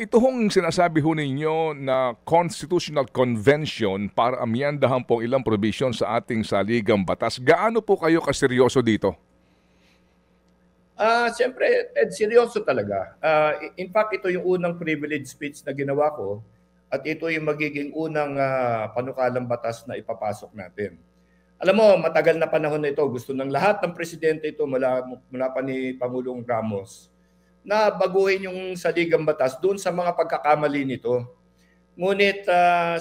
ito hong sinasabi ho ninyo na Constitutional Convention para amyandahan po ilang provision sa ating saligang batas. Gaano po kayo kaseryoso dito? Siyempre, Ed, seryoso talaga. In fact, ito yung unang privilege speech na ginawa ko at ito yung magiging unang panukalang batas na ipapasok natin. Alam mo, matagal na panahon na ito. Gusto ng lahat ng presidente ito mula pa ni Pangulong Ramos na baguhin yung saligang batas doon sa mga pagkakamali nito. Ngunit,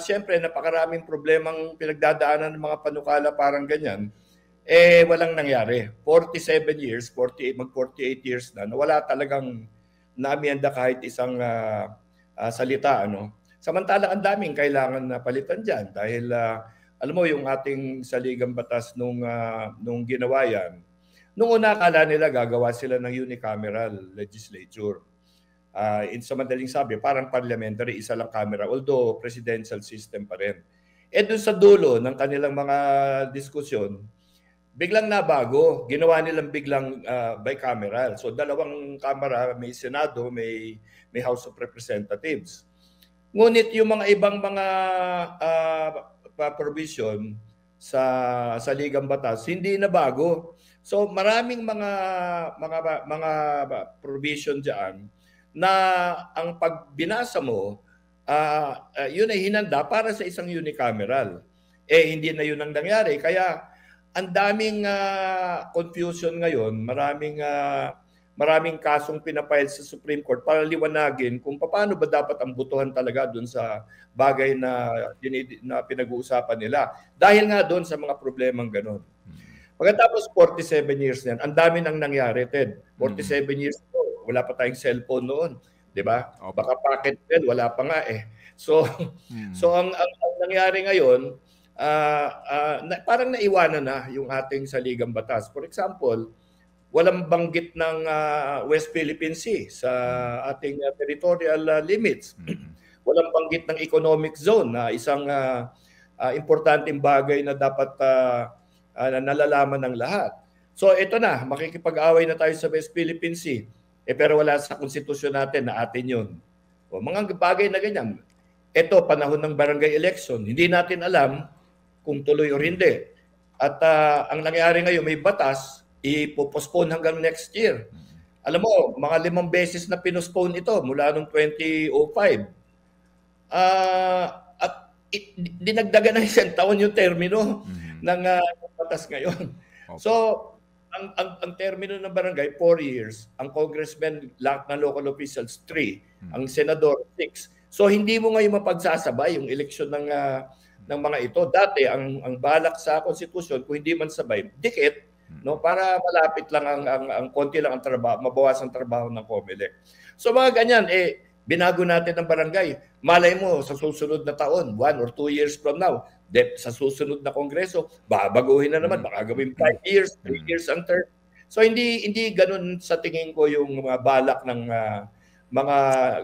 siyempre, napakaraming problemang pinagdadaanan ng mga panukala parang ganyan. Walang nangyari. 47 years, 48, mag-48 years na wala talagang naamyenda kahit isang salita. Samantala, ang daming kailangan na palitan dyan dahil alam mo yung ating saligang batas nung ginawa yan, nung una akala nila gagawa sila ng unicameral legislature. Sa madaling sabi, parang parliamentary, isa lang camera, although presidential system pa rin. Doon sa dulo ng kanilang mga diskusyon, biglang nabago. Ginawa nilang biglang bicameral. So dalawang kamara, may Senado, may House of Representatives. Ngunit yung mga ibang mga provision sa ligang batas hindi na bago. So maraming mga provision diyan na ang pagbinasa mo yun ay hinanda para sa isang unicameral. Hindi na yun ang nangyari. Kaya ang daming confusion ngayon, maraming kasong pinapile sa Supreme Court para liwanagin kung paano ba dapat ang butuhan talaga doon sa bagay na pinag-uusapan nila. Dahil nga doon sa mga problemang gano'n. Pagkatapos 47 years na yan, ang dami nang nangyari, Ted. 47 years ago, wala pa tayong cellphone noon. Di ba? Baka pocket pen, wala pa nga eh. So ang nangyari ngayon, parang naiwanan na yung ating saligang batas. For example, walang banggit ng West Philippine Sea sa ating territorial limits. Walang banggit ng economic zone na isang importanteng bagay na dapat nalalaman ng lahat. So ito na, makikipag-away na tayo sa West Philippine Sea. Pero wala sa konstitusyon natin na atin yun. Mga bagay na ganyan. Ito, panahon ng barangay election. Hindi natin alam kung tuloy o hindi. At ang nangyari ngayon, may batas, ipopostpone hanggang next year. Alam mo, mga 5 beses na pinospone ito mula noong 2005. At dinagdagan na isang taon yung termino ng batas ngayon. Okay. So, ang termino ng barangay, 4 years. Ang congressman, lahat ng local officials, 3. Ang senador, 6. So, hindi mo ngayon mapagsasabay yung eleksyon ng mga ito. Dati, ang balak sa konstitusyon, kung hindi man sabay, dikit, para malapit lang ang konti lang ang trabaho, mabawasan ang trabaho ng COMELEC. So, mga ganyan, binago natin ang barangay. Malay mo, sa susunod na taon, 1 or 2 years from now, sa susunod na kongreso, babaguhin na naman, baka gawin 5 years, 3 years ang term. So hindi ganun sa tingin ko yung mga balak ng mga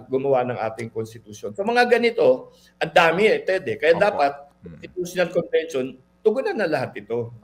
gumawa ng ating konstitusyon. So mga ganito, ang dami Ted. Kaya dapat, Constitutional Convention, tugunan na lahat ito.